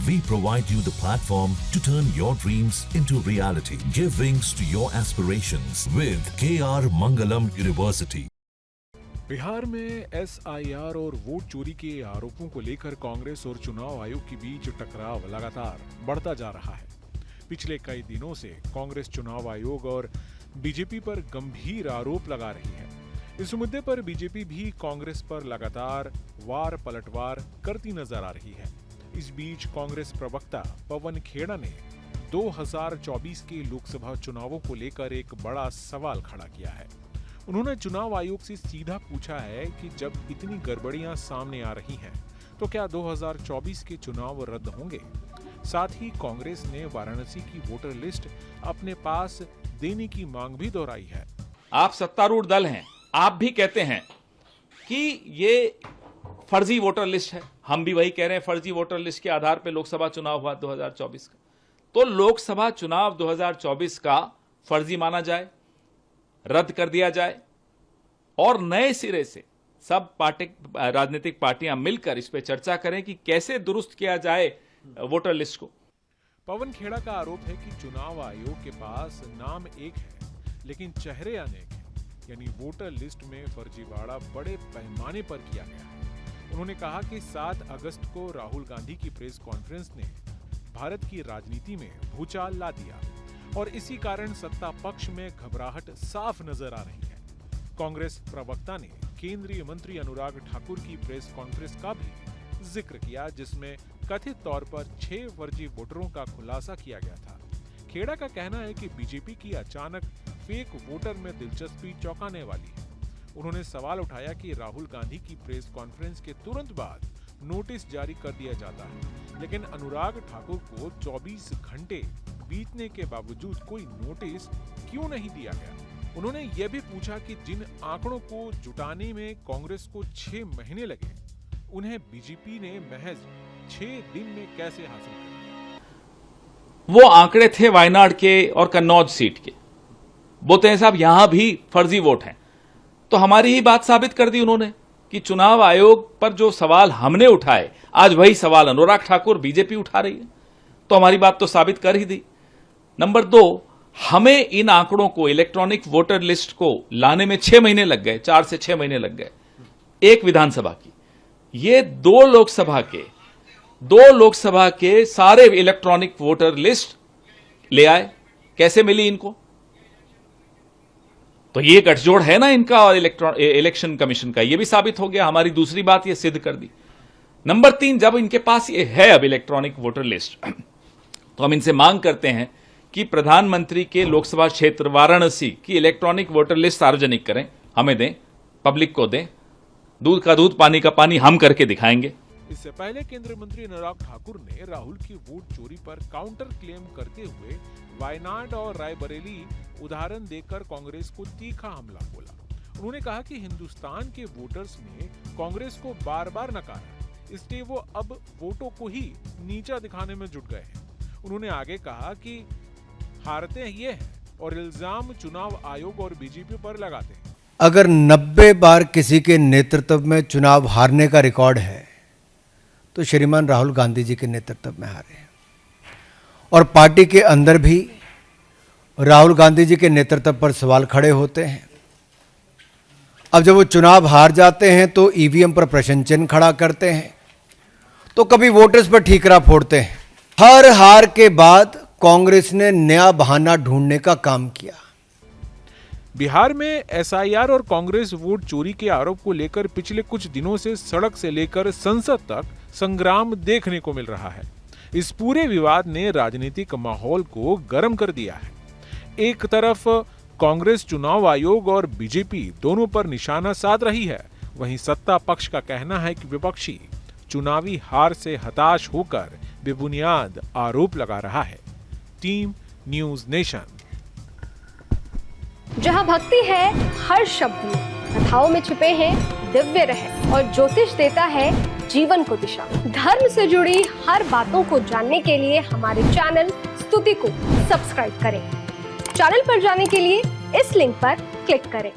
We provide you the platform to turn your dreams into reality. Give wings to your aspirations with KR Mangalam University. Bihar में SIR और vote चोरी के आरोपों को लेकर कांग्रेस और चुनाव आयोग के बीच टकराव लगातार बढ़ता जा रहा है। पिछले कई दिनों से कांग्रेस चुनाव आयोग और बीजेपी पर गंभीर आरोप लगा रही है। इस मुद्दे पर बीजेपी भी कांग्रेस पर लगातार वार पलटवार करती नजर आ रही है। इस बीच कांग्रेस प्रवक्ता पवन खेड़ा ने 2024 के लोकसभा चुनावों को लेकर एक बड़ा सवाल खड़ा किया है। उन्होंने चुनाव आयोग से सीधा पूछा है कि जब इतनी गड़बड़ियां सामने आ रही हैं, तो क्या 2024 के चुनाव रद्द होंगे? साथ ही कांग्रेस ने वाराणसी की वोटर लिस्ट अपने पास देने की मांग भी दोहराई है। आप सत्तारूढ़ दल हैं, आप भी कहते हैं कि ये फर्जी वोटर लिस्ट है। हम भी वही कह रहे हैं, फर्जी वोटर लिस्ट के आधार पर लोकसभा चुनाव हुआ 2024 का। तो लोकसभा चुनाव 2024 का फर्जी माना जाए, रद्द कर दिया जाए और नए सिरे से सब राजनीतिक पार्टियां मिलकर इस पे चर्चा करें कि कैसे दुरुस्त किया जाए वोटर लिस्ट को। पवन खेड़ा का आरोप है कि चुनाव आयोग के पास नाम एक है लेकिन चेहरे अनेक हैं, यानी वोटर लिस्ट में फर्जीवाड़ा बड़े पैमाने पर किया गया है। उन्होंने कहा कि 7 अगस्त को राहुल गांधी की प्रेस कॉन्फ्रेंस ने भारत की राजनीति में भूचाल ला दिया और इसी कारण सत्ता पक्ष में घबराहट साफ नजर आ रही है। कांग्रेस प्रवक्ता ने केंद्रीय मंत्री अनुराग ठाकुर की प्रेस कॉन्फ्रेंस का भी जिक्र किया, जिसमें कथित तौर पर 6 फर्जी वोटरों का खुलासा किया गया था। खेड़ा का कहना है कि बीजेपी की अचानक फेक वोटर में दिलचस्पी चौंकाने वाली है। उन्होंने सवाल उठाया कि राहुल गांधी की प्रेस कॉन्फ्रेंस के तुरंत बाद नोटिस जारी कर दिया जाता है, लेकिन अनुराग ठाकुर को 24 घंटे बीतने के बावजूद कोई नोटिस क्यों नहीं दिया गया। उन्होंने यह भी पूछा कि जिन आंकड़ों को जुटाने में कांग्रेस को 6 महीने लगे, उन्हें बीजेपी ने महज 6 दिन में कैसे हासिल कर लिया। वो आंकड़े थे वायनाड के और कन्नौज सीट के। बोलते हैं साहब यहां भी फर्जी वोट हैं। तो हमारी ही बात साबित कर दी उन्होंने कि चुनाव आयोग पर जो सवाल हमने उठाए, आज वही सवाल अनुराग ठाकुर बीजेपी उठा रही है। तो हमारी बात तो साबित कर ही दी। नंबर 2, हमें इन आंकड़ों को, इलेक्ट्रॉनिक वोटर लिस्ट को लाने में 6 महीने लग गए, 4 से 6 महीने लग गए एक विधानसभा की। ये 2 लोकसभा के सारे इलेक्ट्रॉनिक वोटर लिस्ट ले आए। कैसे मिली इनको? तो ये गठजोड़ है ना इनका और इलेक्शन कमीशन का, ये भी साबित हो गया। हमारी दूसरी बात ये सिद्ध कर दी। नंबर 3, जब इनके पास ये है अब इलेक्ट्रॉनिक वोटर लिस्ट, तो हम इनसे मांग करते हैं कि प्रधानमंत्री के लोकसभा क्षेत्र वाराणसी की इलेक्ट्रॉनिक वोटर लिस्ट सार्वजनिक करें, हमें दें, पब्लिक को दें। दूध का दूध, पानी का पानी हम करके दिखाएंगे। इससे पहले केंद्रीय मंत्री अनुराग ठाकुर ने राहुल की वोट चोरी पर काउंटर क्लेम करते हुए वायनाड और रायबरेली उदाहरण देकर कांग्रेस को तीखा हमला बोला। उन्होंने कहा कि हिंदुस्तान के वोटर्स ने कांग्रेस को बार बार नकारा, इसलिए वो अब वोटों को ही नीचा दिखाने में जुट गए हैं। उन्होंने आगे कहा कि हारते ये हैं और इल्जाम चुनाव आयोग और बीजेपी पर लगाते हैं। अगर 90 बार किसी के नेतृत्व में चुनाव हारने का रिकॉर्ड है, तो श्रीमान राहुल गांधी जी के नेतृत्व में हारे हैं। और पार्टी के अंदर भी राहुल गांधी जी के नेतृत्व पर सवाल खड़े होते हैं। अब जब वो चुनाव हार जाते हैं तो ईवीएम पर प्रश्न चिन्ह खड़ा करते हैं, तो कभी वोटर्स पर ठीकरा फोड़ते हैं। हर हार के बाद कांग्रेस ने नया बहाना ढूंढने का काम किया। बिहार में SIR और कांग्रेस वोट चोरी के आरोप को लेकर पिछले कुछ दिनों से सड़क से लेकर संसद तक संग्राम देखने को मिल रहा है। इस पूरे विवाद ने राजनीतिक माहौल को गर्म कर दिया है। एक तरफ कांग्रेस चुनाव आयोग और बीजेपी दोनों पर निशाना साध रही है, वहीं सत्ता पक्ष का कहना है कि विपक्षी चुनावी हार से हताश होकर बेबुनियाद आरोप लगा रहा है। Team news nation. जहां भक्ति है हर शब्द में, कथाओं में छुपे हैं दिव्य रहस्य और ज्योतिष देता है जीवन को दिशा। धर्म से जुड़ी हर बातों को जानने के लिए हमारे चैनल स्तुति को सब्सक्राइब करें। चैनल पर जाने के लिए इस लिंक पर क्लिक करें।